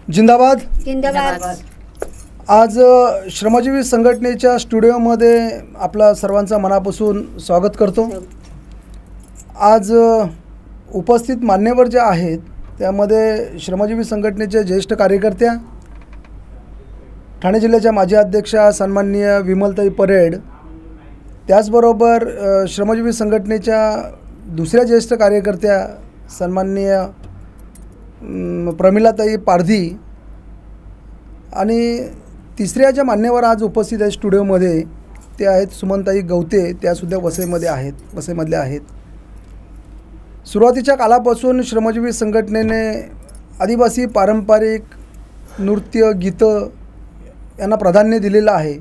जिंदाबाद. जिंदाबाद. आज श्रमजीवी संघटनेच्या स्टुडिओमध्ये आपला सर्वांचा मनापासून स्वागत करतो. आज उपस्थित मान्यवर जे आहेत त्यामध्ये श्रमजीवी संघटनेचे ज्येष्ठ कार्यकर्त्या, ठाणे जिल्ह्याच्या माजी अध्यक्षा सन्माननीय विमलताई परेड, त्याचबरोबर श्रमजीवी संघटनेच्या दुसऱ्या ज्येष्ठ कार्यकर्त्या सन्माननीय प्रमिलाताई पारधी, आणि तिसऱ्या ज्या मान्यवर आज उपस्थित आहेत स्टुडिओमध्ये ते आहेत सुमनताई गवते, त्यासुद्धा वसईमधल्या आहेत. सुरुवातीच्या काळापासून श्रमजीवी संघटनेने आदिवासी पारंपरिक नृत्य, गीतं यांना प्राधान्य दिलेलं आहे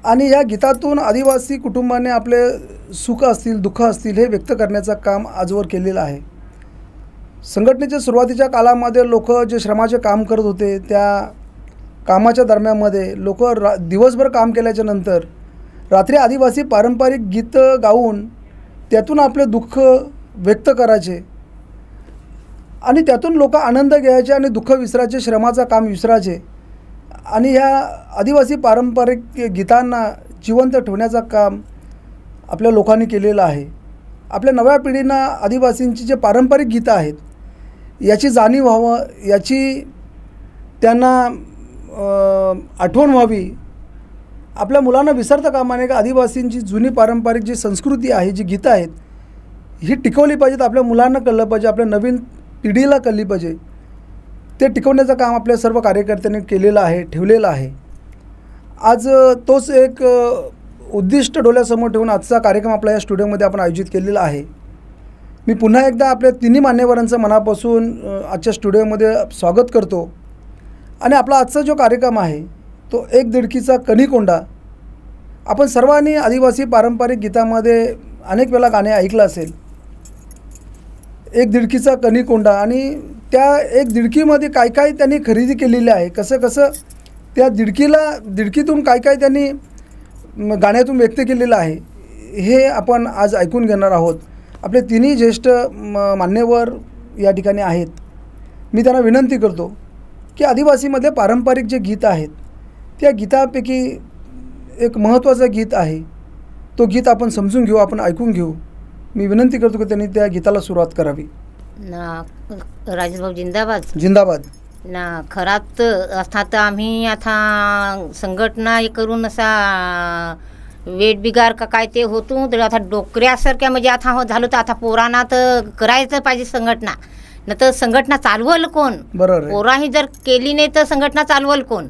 आणि या गीतातून आदिवासी कुटुंबाने आपले सुख असतील, दुःख असतील हे व्यक्त करण्याचं काम आजवर केलेलं आहे. संघटनेच्या सुरुवातीच्या काळामध्ये लोक जे श्रमाचे काम करत होते त्या कामाच्या दरम्यानमध्ये लोक दिवसभर काम केल्याच्या नंतर रात्री आदिवासी पारंपरिक गीतं गाऊन त्यातून आपले दुःख व्यक्त करायचे आणि त्यातून लोक आनंद घ्यायचे आणि दुःख विसरायचे, श्रमाचं काम विसरायचे आणि ह्या आदिवासी पारंपरिक गीतांना जिवंत ठेवण्याचं काम आपल्या लोकांनी केलेलं आहे. आपल्या नव्या पिढींना आदिवासींची जे पारंपरिक गीतं आहेत याची जाणीव व्हावं, याची त्यांना आठवण व्हावी. आपल्या मुलांना विसरता कामा नये का आदिवासींची जुनी पारंपरिक जी संस्कृती आहे, जी गीतं आहेत ही टिकवली पाहिजेत. आपल्या मुलांना कळलं पाहिजे, आपल्या नवीन पिढीला कळली पाहिजे. ते टिकवण्याचं काम आपल्या सर्व कार्यकर्त्यांनी केलेलं आहे, ठेवलेलं आहे. आज तोच एक उद्दिष्ट डोळ्यासमोर ठेवून आजचा कार्यक्रम आपल्या या स्टुडिओमध्ये आपण आयोजित केलेला आहे. मी पुन्हा एकदा आपल्या तिन्ही मान्यवरांचं मनापासून आजच्या स्टुडिओमध्ये स्वागत करतो आणि आपला आजचा जो कार्यक्रम आहे तो एक दिडकीचा कणीकोंडा. आपण सर्वांनी आदिवासी पारंपरिक गीतामध्ये अनेक वेळा गाणे ऐकलं असेल, एक दिडकीचा कणीकोंडा, आणि त्या एक दिडकीमध्ये काय काय त्यांनी खरेदी केलेली आहे, कसं त्या दिडकीतून काय काय त्यांनी गाण्यातून व्यक्त केलेलं आहे हे आपण आज ऐकून घेणार आहोत. आपले तिन्ही ज्येष्ठ मान्यवर या ठिकाणी आहेत. मी त्यांना विनंती करतो की आदिवासीमधले पारंपरिक जे गीत आहेत त्या गीतापैकी एक महत्त्वाचं गीत आहे, तो गीत आपण समजून घेऊ, आपण ऐकून घेऊ. मी विनंती करतो की त्यांनी त्या गीताला सुरुवात करावी. ना राजेश भाऊ जिंदाबाद. जिंदाबाद. ना खरात अर्थात आम्ही आता संघटना हे करून असा वेट बिगार का काय ते होतो तर आता डोकऱ्यासारख्या म्हणजे आता झालं तर आता पोरांना तर करायचं पाहिजे संघटना, न तर संघटना चालवल कोण? बरोबर. पोराही जर केली नाही तर संघटना चालवल कोण?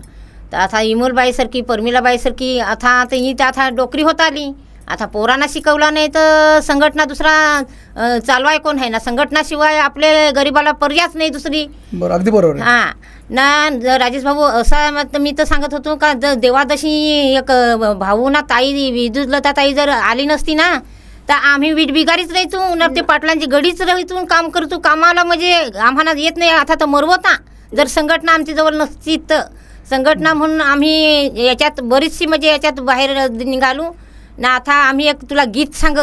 तर आता इमोलबाईसारखी, परमिलाबाईसारखी आता ही तर आता डोकरी होत आली. आता पोरांना शिकवला नाही तर संघटना दुसरा चालवाय कोण आहे ना? संघटनाशिवाय आपले गरिबाला पर्यायच नाही दुसरी. बरं, अगदी बरोबर. हां ना राजेश भाऊ, असा मी तर सांगत होतो का जर देवादशी एक भाऊ ना ताई विद्युतलता ताई जर आली नसती ना तर आम्ही वीट बिगारीच राहायचो ना, ते पाटलांची गडीच राहायचो, काम करतो. कामाला म्हणजे आम्हाला येत नाही आता तर मरवता. जर संघटना आमची जवळ नसती तर संघटना म्हणून आम्ही याच्यात बरीचशी म्हणजे याच्यात बाहेर निघालो ना. आता आम्ही एक तुला गीत सांग,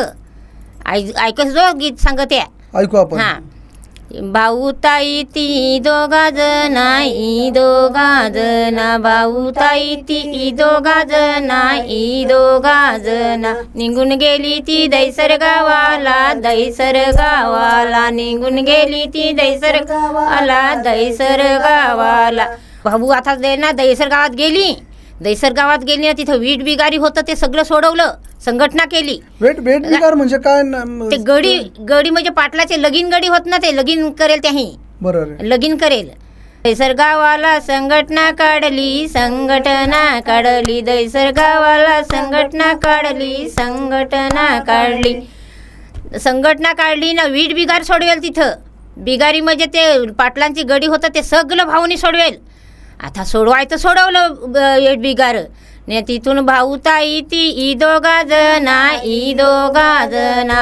ऐकस जो गीत सांगते, ऐकू आपण. हां. भाऊ ताई ती दोघा जना, भाऊ ताई ती दोघा जना, निघून गेली ती दैसर गावाला निघून गेली ती दैसर गावाला. भाऊ आता ना दैसर गावात गेली ना, तिथं वीट बिगारी होतं ते सगळं सोडवलं, संघटना केली. वेट बिगार म्हणजे काय? ते गडी म्हणजे पाटलाचे लगीन गडी होत ना, ते लगीन करेल त्याही. बरोबर, लगीन करेल. दैसर गावाला संघटना काढली, दैसर गावाला संघटना काढली ना. वीट बिगार सोडवेल तिथं. बिगारी म्हणजे ते पाटलांची गडी होतं ते सगळं भाऊनी सोडवेल. आता सोडवायचं सोडवलं वीट बिगार ने. तिथून भाऊ ताई ती दोघा जना,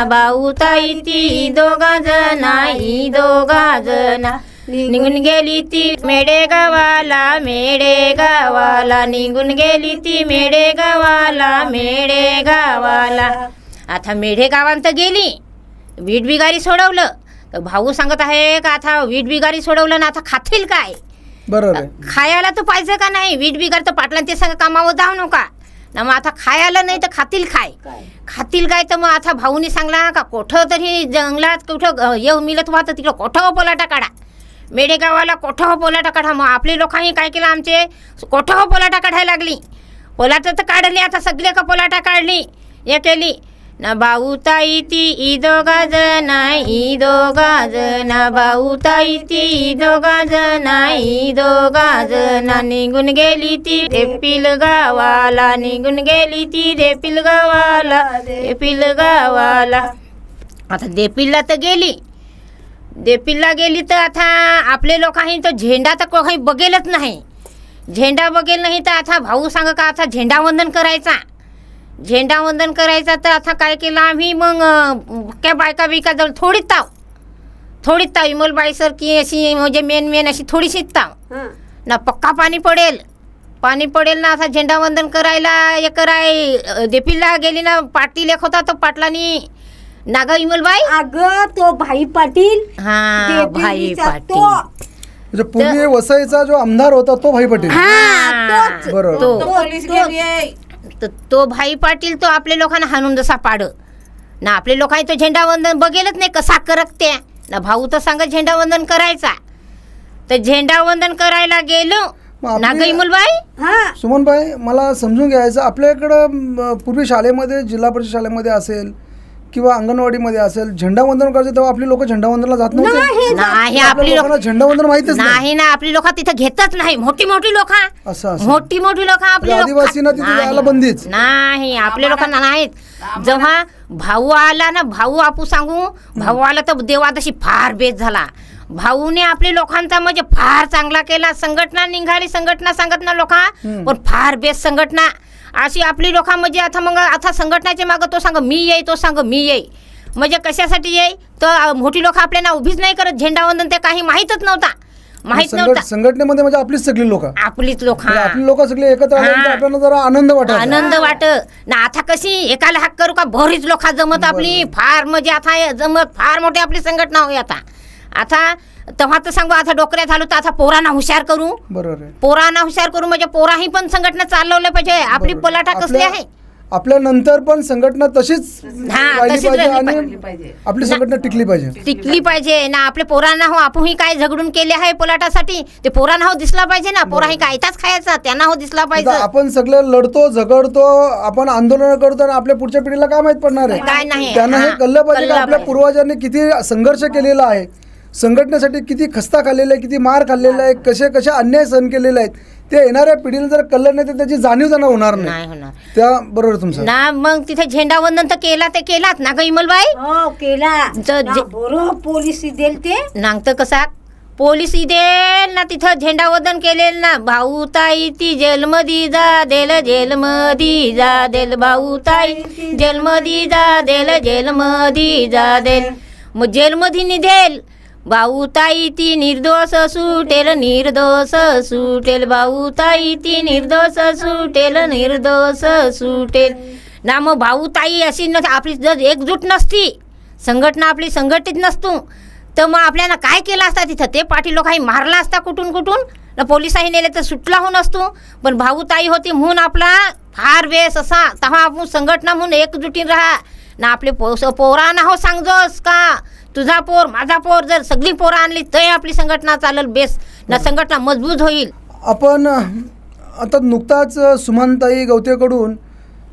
भाऊ ताई ती दोघा जना, निघून गेली ती मेडे गावाला निघून गेली ती मेडे गावाला. आता मेढे गावांत गेली, वीट बिगारी सोडवलं. तर भाऊ सांगत आहे का आता वीट बिगारी सोडवलं ना आता खातील काय? बरोबर आहे. खायला तर पाहिजे का नाही. वीट बिगार तर पाटलांचे संग कामावर जाऊ नका ना. मग आता खायला नाही तर खातील काय तर मग आता भाऊनी सांगला का कोठं तरी जंगलात कुठं येऊ मिळत व्हा तर तिकडं कोठं पोलाटा काढा. मेडेगावाला कोठं पोलाटा काढा. मग आपले लोकांनी काय केलं, आमचे कोठं पोलाटा काढायला लागली. पोलाटा तर काढली आता सगळे का पोलाटा काढली हे केली ना. भाऊ ताई ती ईदोगा जना भाऊ ताई ती ईदोगा जना निघून गेली ती रे पिलगावाला निघून गेली ती रे पिलगावाला. आता देपिलला तर गेली. देपिलला गेली तर आता आपले लोकांनी तो झेंडा तर काही बघेलच नाही. झेंडा बघेल नाही तर आता भाऊ सांग का आता झेंडावंदन करायचा तर आता काय केलं आम्ही मग काय बायका जवळ थोडीच ताव विमलबाईसारखी अशी म्हणजे मेन अशी थोडीशीच ताव ना. पक्का पाणी पडेल ना. आता झेंडावंदन करायला देपिलला गेली ना. पाटील एक होता तो पाटलानी नागा विमलबाई अगं तो भाई पाटील हा भाई पाटील म्हणजे पूर्वी वसईचा जो आमदार होता तो भाई पटेल. बरोबर. तो भाई पाटील तो आपल्या लोकांना हाणून जसा पाड ना. आपल्या लोकांनी तो झेंडावंदन बघेलच नाही कसा करकते ना. भाऊ तर सांगा झेंडावंदन करायचा तर झेंडावंदन करायला गेलो ना. गई मुलबाई सुमनबाई मला समजून घ्यायचं, आपल्याकडं पूर्वी शाळेमध्ये जिल्हा परिषद शाळेमध्ये असेल किंवा अंगणवाडीमध्ये असेल झेंडावंदन करायचं तेव्हा आपली लोक झेंडावंदनला जात नव्हते. नाही आपली लोक झेंडावंदन माहितच नाही ना. आपली लोक तिथं घेतच नाही. मोठी लोक मोठी लोक आपली आदिवासींना तिथे जायला बंदीच नाही. आपल्या लोकांना नाहीत. जेव्हा भाऊ आला ना, भाऊ आपू सांगू भाऊ आला तर देवादशी फार बेस झाला. भाऊने आपल्या लोकांचा म्हणजे फार चांगला केला. संघटना निघाली, संघटना सांगत ना लोका पण फार बेस संघटना अशी आपली लोका म्हणजे आता संघटनाच्या मागं तो सांग मी येई म्हणजे कशासाठी येई तर मोठी लोक आपल्याला उभीच नाही करत. झेंडावंदन ते काही माहीतच नव्हता. संघटनेमध्ये म्हणजे आपलीच सगळी लोक आपलीच लोक आपली लोक सगळे एकत्र आल्यानंतर आपल्याला जरा आनंद वाट ना. आता कशी एकाला हाक करू का बरीच लोक जमत आपली फार म्हणजे आता जमत फार मोठी आपली संघटना होई. आता तेव्हा तर सांगू आता डोकऱ्या झालो तर आता पोरांना हुशार करू. बरोबर. पोरांना हुशार करू म्हणजे पोराही पण संघटना चालवल्या पाहिजे. आपली पलाटा कसली आहे आपल्या नंतर पण संघटना तशीच राहिली पाहिजे. आपली संघटना टिकली पाहिजे ना. आपल्या पोरांना हो आपणही काय झगडून केले आहे पलाटासाठी ते पोरांना हो दिसला पाहिजे ना. पोराही काय आयताच खायचा त्यांना हो दिसला पाहिजे. आपण सगळे लढतो झगडतो आपण आंदोलन करतो आणि आपल्या पुढच्या पिढीला काय माहित पडणार आहे काय नाही. त्यांना हे कळलं पाहिजे की आपल्या पूर्वजांनी किती संघर्ष केलेला आहे, संघटनेसाठी किती खस्ता खाल्लेला आहे, किती मार खाल्लेला आहे, कसे अन्याय सहन केलेले आहेत. ते येणाऱ्या पिढीला जर कळलं नाही तर त्याची जाणीव त्यांना होणार नाही. त्या बरोबर तुमचं ना. मग तिथे झेंडावंदन तर केलात ना गं इमलबाई केला. पोलीस देल ते नांगत कसा पोलीस देल ना. तिथं झेंडावंदन केलेल ना. भाऊ ताई ती जेलमधी जा देल भाऊ ताई जेलमधी जा देल मग जेलमधी निधेल. भाऊ ताई ती निर्दोष सुटेल भाऊ ताई ती निर्दोष सुटेल ना. मग भाऊ ताई अशी आपली जर एकजूट नसती संघटना आपली संघटित नसतो तर मग आपल्याला काय केलं असता. तिथं ते पाटील लोकांनी मारला असता कुठून ना. पोलिसाही नेले तर सुटला हो नसतो. पण भाऊ ताई होती म्हणून आपला फार वेस असा तेव्हा आपण संघटना म्हणून एकजुटीन राहा ना. आपले पोरांना हो सांगजोस का तुझा पोर माझा पोर जर सगळी पोरं आणली तर आपली संघटना चालेल बेस ना. संघटना मजबूत होईल. आपण आता नुकताच सुमनताई गवतेकडून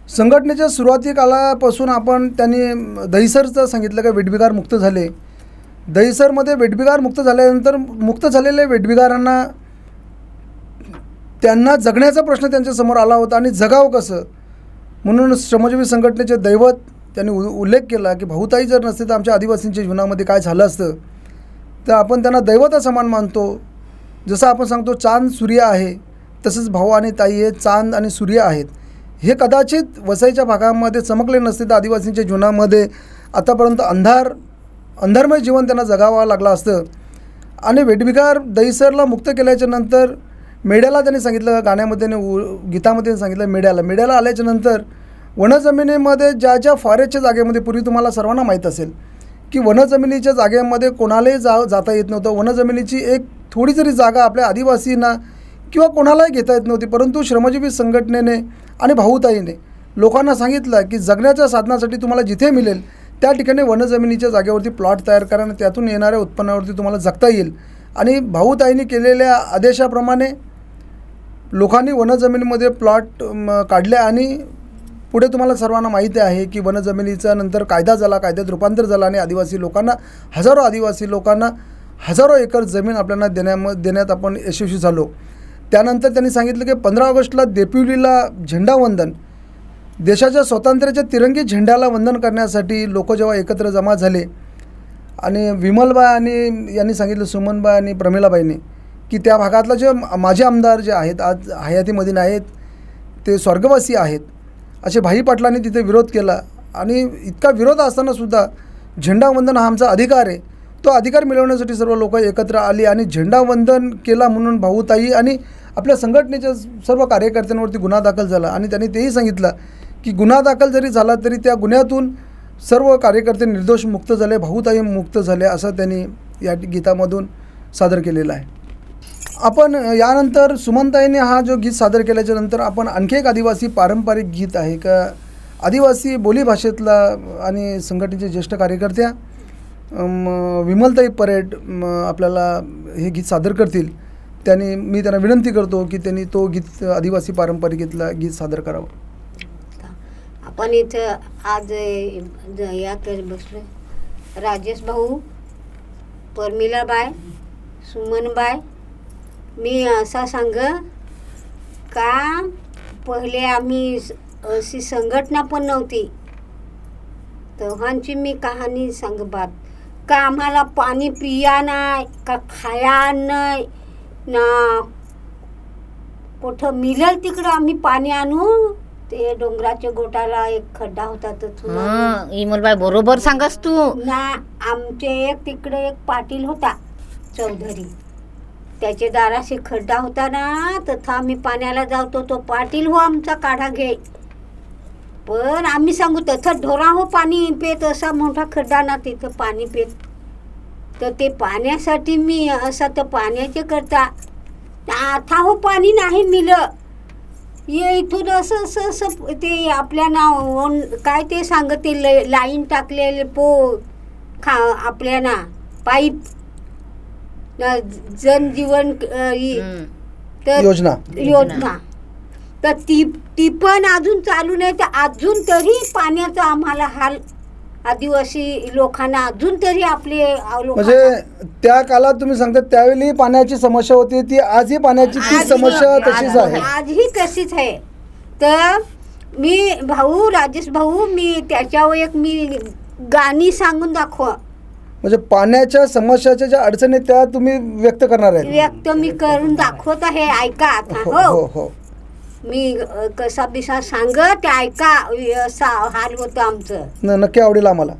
संघटनेच्या सुरुवाती कालापासून त्यांनी दहिसरचं सांगितलं का वेठबिगार मुक्त झाले. दहिसरमध्ये वेठबिगार मुक्त झाल्यानंतर मुक्त झालेल्या वेठबिगारांना त्यांना जगण्याचा प्रश्न त्यांच्यासमोर आला होता आणि जगावं कसं म्हणून श्रमजीवी संघटनेचे दैवत त्यांनी उल्लेख केला की भाऊताई जर नसते तर आमच्या आदिवासींच्या जीवनामध्ये काय झालं असतं. तर आपण त्यांना दैवता समान मानतो. जसं आपण सांगतो चांद सूर्य आहे तसंच भाऊ आणि ताई हे चांद आणि सूर्य आहेत. हे कदाचित वसईच्या भागामध्ये चमकले नसते तर आदिवासींच्या जीवनामध्ये आतापर्यंत अंधारमय जीवन त्यांना जगावं लागलं असतं. आणि वेठबिगार दहिसरला मुक्त केल्याच्या नंतर मेढ्याला त्यांनी सांगितलं गाण्यामध्ये गीतामध्ये सांगितलं मेढ्याला आल्याच्या नंतर वनजमिनीमध्ये ज्या फॉरेस्टच्या जागेमध्ये पूर्वी तुम्हाला सर्वांना माहीत असेल की वनजमिनीच्या जागेमध्ये कोणालाही जाता येत नव्हतं. वनजमिनीची एक थोडी जरी जागा आपल्या आदिवासींना किंवा कोणालाही घेता येत नव्हती, परंतु श्रमजीवी संघटनेने आणि भाऊताईने लोकांना सांगितलं की जगण्याच्या साधनासाठी तुम्हाला जिथे मिळेल त्या ठिकाणी वनजमिनीच्या जागेवरती प्लॉट तयार करा आणि त्यातून येणाऱ्या उत्पन्नावरती तुम्हाला जगता येईल. आणि भाऊताईंनी केलेल्या आदेशाप्रमाणे लोकांनी वनजमिनीमध्ये प्लॉट काढले आणि पुढे तुम्हाला सर्वांना माहिती आहे की वनजमिनीचा नंतर कायदा झाला, कायद्यात रूपांतर झालं आणि आदिवासी लोकांना हजारो एकर जमीन आपल्याला देण्यात आपण यशस्वी झालो. त्यानंतर त्यांनी सांगितलं की 15 ऑगस्टला देपिवलीला झेंडावंदन, देशाच्या स्वातंत्र्याच्या तिरंगी झेंड्याला वंदन करण्यासाठी लोक जेव्हा एकत्र जमा झाले आणि विमलबाई आणि यांनी सांगितलं, सुमनबाई आणि प्रमिलाबाईंनी, की त्या भागातला जे माजी आमदार जे आहेत आज हयातीमध्ये नाहीत, ते स्वर्गवासी आहेत, असे भाई पाटलांनी तिथे विरोध केला. आणि इतका विरोध असतानासुद्धा झेंडावंदन हा आमचा अधिकार आहे, तो अधिकार मिळवण्यासाठी सर्व लोक एकत्र आली आणि झेंडावंदन केला म्हणून भाऊताई आणि आपल्या संघटनेच्या सर्व कार्यकर्त्यांवरती गुन्हा दाखल झाला. आणि त्यांनी तेही सांगितलं की गुन्हा दाखल जरी झाला तरी त्या गुन्ह्यातून सर्व कार्यकर्ते निर्दोष मुक्त झाले, भाऊताई मुक्त झाले, असं त्यांनी या गीतामधून सादर केलेलं आहे. आपण यानंतर सुमनताईंनी हा जो गीत सादर केल्याच्या नंतर आपण आणखी एक आदिवासी पारंपरिक गीत आहे का आदिवासी बोलीभाषेतला आणि संघटनेचे ज्येष्ठ कार्यकर्त्या विमलताई परेड आपल्याला हे गीत सादर करतील. मी त्यांना विनंती करतो की त्यांनी तो गीत आदिवासी पारंपरिक गीत सादर करावं. आपण इथं आज यात बसलो, राजेश भाऊ, परमिलाबाई, सुमनबाई. मी असा सांग का पहिले आम्ही अशी संघटना पण नव्हती, तेव्हाची मी कहाणी सांग बात का आम्हाला पाणी पिया नाही का खाया नाही ना, कुठं मिळेल तिकडं आम्ही पाणी आणू. ते डोंगराच्या गोटाला एक खड्डा होता तर इमलबाई बरोबर सांगस तू ना. आमचे एक तिकडे एक पाटील होता चौधरी, त्याच्या दाराशी खड्डा होता ना, तथा आम्ही पाण्याला जातो. तो पाटील हो आमचा काढा घे, पण आम्ही सांगू तसं ढोरा हो पाणी पेत, असा मोठा खड्डा ना तिथं पाणी पेत. तर ते पाण्यासाठी मी असा तर पाण्याचे करता आता हो पाणी नाही मिळलं. ये इथून असं असं असं ते आपल्या नाव काय ते सांगते लाईन टाकलेले आपल्या ना पाईप जनजीवन तर योजना तर ती पण अजून चालू नाही. तर अजून तरी पाण्याचा आम्हाला हाल आदिवासी लोकांना अजून तरी आपले म्हणजे त्या काळात तुम्ही सांगता त्यावेळी पाण्याची समस्या होती, ती आजही पाण्याची ती समस्या तशीच आहे, आजही तशीच आहे. तर मी राजेश भाऊ मी त्याच्यावर एक मी गाणी सांगून दाखवा, म्हणजे पाण्याच्या समस्याच्या ज्या अडचणी त्या तुम्ही व्यक्त करणार आहे. व्यक्त मी करून दाखवत आहे, ऐका आता. हो हो मी कसा बिसा सांग ते ऐका. असा हाल होतं आमचं. नक्की आवडेल आम्हाला,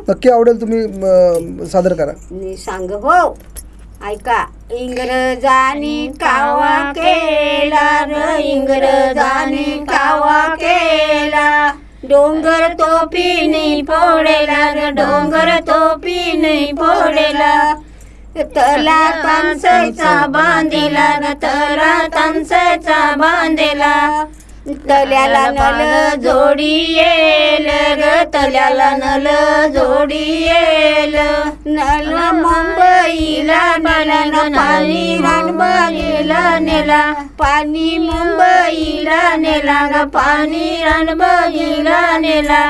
नक्की आवडेल, तुम्ही सादर करा. मी सांग हो ऐका. इंग्रजांनी कावा केला र, इंग्रजांनी कावा केला, डोंगर तोपी नाही फोडेला ग, डोंगर तोपी नाही फोडेला. तला तांसेचा बांधेला ग, तला तांसेचा बांधेला, तल्याला नल जोडी येल ग, तल्याला नल जोडी येल. नल मुंबईला नेला, पाणी रणबगीला नेला, पाणी मुंबईला नेला ग, पाणी रणबगीला नेला.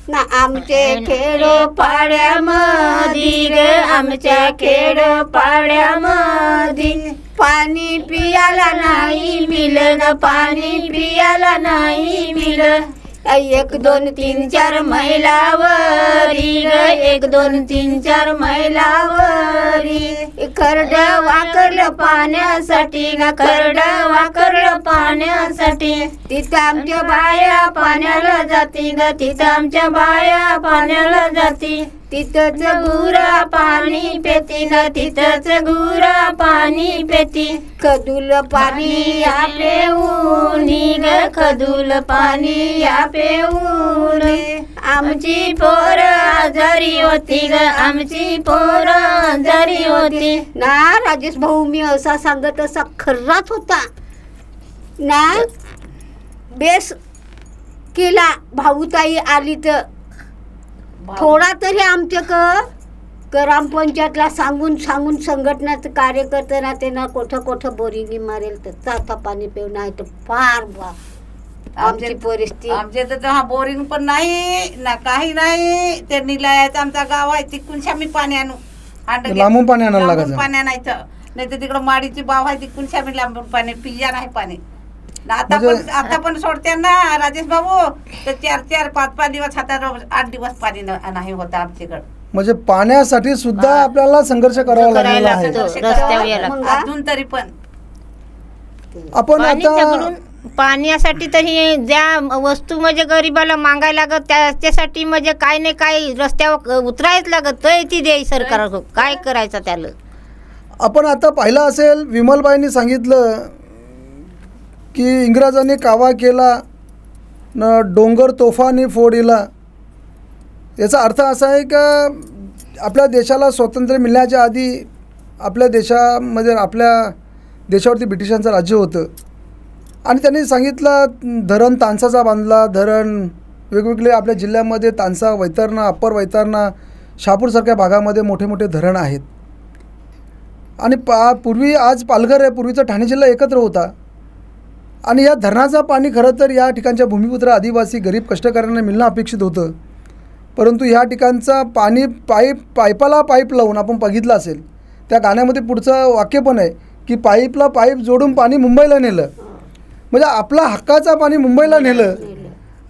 ना आमचे खेडो पाड्यामधी ग, आमच्या खेडो पाड्यामधी पाणी पियाला नाही मिळन, पाणी पियाला नाही मिळन. 1 2 3 4 महिलावरी ग, 1 2 3 4 महिलावरी. खरड वाकरलं पाण्यासाठी ग, खरड वाकरलं पाण्यासाठी. तिथं आमच्या बाया पाण्याला जाती ग, तिथं आमच्या बाया पाण्याला जाती. तिथंच गुरा पाणी पेती ग, तिथंच गुरा पाणी पेती. खदूल पाणी या पेऊन ग, खदूल पाणी या पेऊन. आमची पोर आजारी होती ग, आमची पोर आजारी होती. ना राजेश भाऊ, मी असा सांगत असा खर्राच होता ना. बेस केला भाऊताई आली तर थोडा तरी आमच्या ग्रामपंचायतला सांगून संघटनाचं कार्यकर्त्यांना त्यांना कोठं बोरिंगी मारेल तर चाथा पाणी पिऊ, नाही तर फार आमची परिस्थिती. आमच्या तर हा बोरिंग पण नाही ना, काही नाही. ते निलायचं आमचा गाव आहे तिकून आम्ही पाणी आणू. लांबून पाणी आणायला लागायचं. पाणी आणायचं, नाही तर तिकडं माडीची बाव आहे तिकून आम्ही लांबून पाणी पिया नाही पाणी. आता पण सोडते ना राजेश भाऊ, तर 4-5 दिवस हातात 8 दिवस पाणी नाही होतं आमच्याकडं. म्हणजे पाण्यासाठी सुद्धा आपल्याला संघर्ष करावा लागलेला आहे. रस्त्यावर यायला लागतं. अजून तरी पण आपण पाणी आता सगळून पाण्यासाठी तरी ज्या वस्तू म्हणजे गरिबाला मागायला लागत त्याच्यासाठी म्हणजे काय नाही काय रस्त्यावर उतरायच लागत तर ती द्याय सरकार, काय करायचं त्याला. आपण आता पाहिलं असेल, विमलबाईंनी सांगितलं की इंग्रजांनी कावा केला न डोंगर तोफानी फोडीला. याचा अर्थ असा आहे का आपल्या देशाला स्वातंत्र्य मिळण्याच्या आधी आपल्या देशावरती ब्रिटिशांचं राज्य होतं आणि त्यांनी सांगितलं धरण तानसाचा बांधला. धरण वेगवेगळे आपल्या जिल्ह्यामध्ये तानसा, वैतरणा, अप्पर वैतरणा, शहापूरसारख्या भागामध्ये मोठे मोठे धरण आहेत. आणि पूर्वी आज पालघर आहे, पूर्वीचा ठाणे जिल्हा एकत्र होता. आणि या धरणाचं पाणी खरं तर या ठिकाणच्या भूमिपुत्र आदिवासी गरीब कष्टकऱ्यांना मिळणं अपेक्षित होतं. परंतु ह्या ठिकाणचा पाणी पाईपाला पाईप लावून आपण बघितलं असेल, त्या गाण्यामध्ये पुढचं वाक्य पण आहे की पाईपला पाईप जोडून पाणी मुंबईला नेलं. म्हणजे आपला हक्काचं पाणी मुंबईला नेलं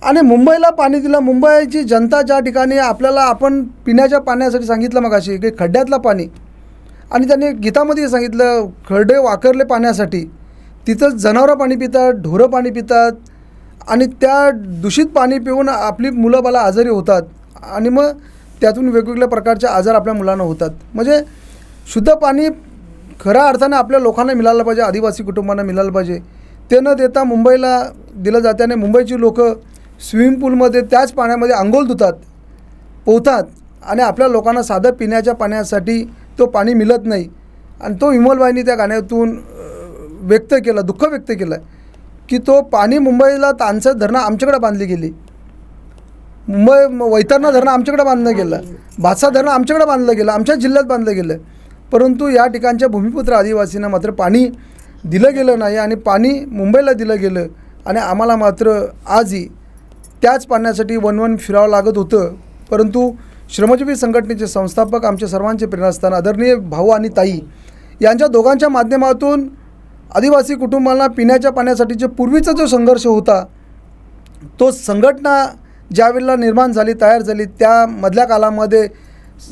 आणि मुंबईला पाणी दिलं. मुंबईची जनता ज्या ठिकाणी आपण पिण्याच्या पाण्यासाठी सांगितलं मगाशी की खड्ड्यातलं पाणी, आणि त्यांनी गीतामध्ये सांगितलं खड्डे वाकरले पाण्यासाठी. तिथं जनावरं पाणी पितात, ढोरं पाणी पितात आणि त्या दूषित पाणी पिऊन आपली मुलं बाला आजारी होतात आणि मग त्यातून वेगवेगळ्या प्रकारचे आजार आपल्या मुलांना होतात. म्हणजे शुद्ध पाणी खऱ्या अर्थाने आपल्या लोकांना मिळालं पाहिजे, आदिवासी कुटुंबांना मिळालं पाहिजे. ते न देता मुंबईला दिलं जाते आणि मुंबईची लोकं स्विमिंग पूलमध्ये त्याच पाण्यामध्ये अंघोळ धुतात, पोहतात आणि आपल्या लोकांना साधं पिण्याच्या पाण्यासाठी तो पाणी मिळत नाही. आणि तो विमलबाईंनी त्या गाण्यातून व्यक्त केला, दुःख व्यक्त केलं की तो पाणी मुंबईला तानसा धरणं आमच्याकडे बांधली गेली, वैतरणा धरणं आमच्याकडे बांधलं गेलं, भातसा धरणं आमच्याकडे बांधलं गेलं, आमच्या जिल्ह्यात बांधलं गेलं. परंतु या ठिकाणच्या भूमिपुत्र आदिवासींना मात्र पाणी दिलं गेलं नाही आणि पाणी मुंबईला दिलं गेलं आणि आम्हाला मात्र आजही त्याच पाण्यासाठी वन फिरावं लागत होतं. परंतु श्रमजीवी संघटनेचे संस्थापक, आमचे सर्वांचे प्रेरणास्थान आदरणीय भाऊ आणि ताई यांच्या दोघांच्या माध्यमातून आदिवासी कुटुंबांना पिण्याच्या पाण्यासाठीचे पूर्वीचा जो संघर्ष होता, तो संघटना ज्यावेळेला निर्माण झाली, तयार झाली, त्या मधल्या कालामध्ये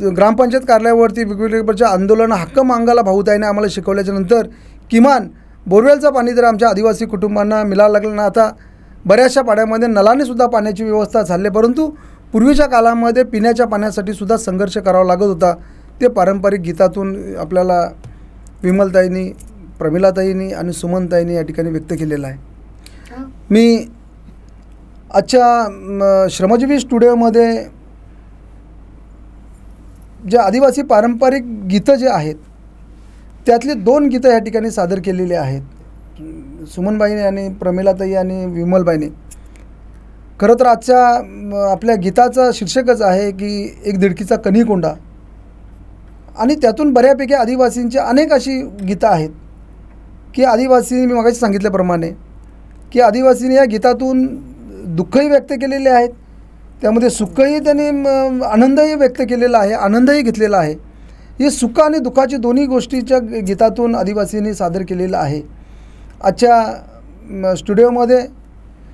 ग्रामपंचायत कार्यालयावरती वेगवेगळ्या प्रकारच्या आंदोलनं, हक्क मागायला भाऊताईने आम्हाला शिकवल्याच्या नंतर किमान बोरवेलचं पाणी जर आमच्या आदिवासी कुटुंबांना मिळायला लागलं ना, आता बऱ्याचशा पाड्यामध्ये नलाने सुद्धा पाण्याची व्यवस्था झाली. परंतु पूर्वीच्या काळामध्ये पिण्याच्या पाण्यासाठी सुद्धा संघर्ष करावा लागत होता. ते पारंपरिक गीतातून आपल्याला विमलताईंनी, प्रमिलाताईंनी आणि सुमनताईंनी या ठिकाणी व्यक्त केलेलं आहे. मी आजच्या श्रमजीवी स्टुडिओमध्ये जे आदिवासी पारंपरिक गीतं जे आहेत त्यातली 2 गीतं या ठिकाणी सादर केलेली आहेत, सुमनबाईने आणि प्रमिलाताई आणि विमलबाईने. खरं तर आजच्या आपल्या गीताचं शीर्षकच आहे की एक दिडकीचा कणीकोंडा. आणि त्यातून बऱ्यापैकी आदिवासींची अनेक अशी गीतं आहेत की आदिवासी, मी मगाशी सांगितल्याप्रमाणे की आदिवासींनी या गीतातून दुःखही व्यक्त केलेले आहेत, त्यामध्ये सुखही त्यांनी, आनंदही व्यक्त केलेला आहे, आनंदही घेतलेला आहे. हे सुख आणि दुःखाची दोन्ही गोष्टीच्या गीतातून आदिवासींनी सादर केलेलं आहे. आजच्या स्टुडिओमध्ये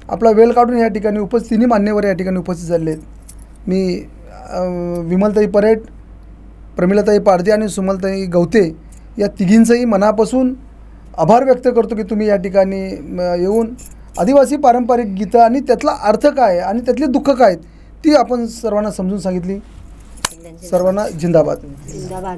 आपला वेळ काढून या ठिकाणी तिन्ही मान्यवर या ठिकाणी उपस्थित झाले आहेत. मी विमलताई परेड, प्रमिलाताई पारदे आणि सुमलताई गवते या तिघींचंही मनापासून आभार व्यक्त करतो की तुम्ही या ठिकाणी येऊन आदिवासी पारंपरिक गीतं आणि त्यातला अर्थ काय आणि त्यातले दुःख काय ती आपण सर्वांना समजून सांगितली. सर्वांना जिंदाबाद. जिंदाबाद.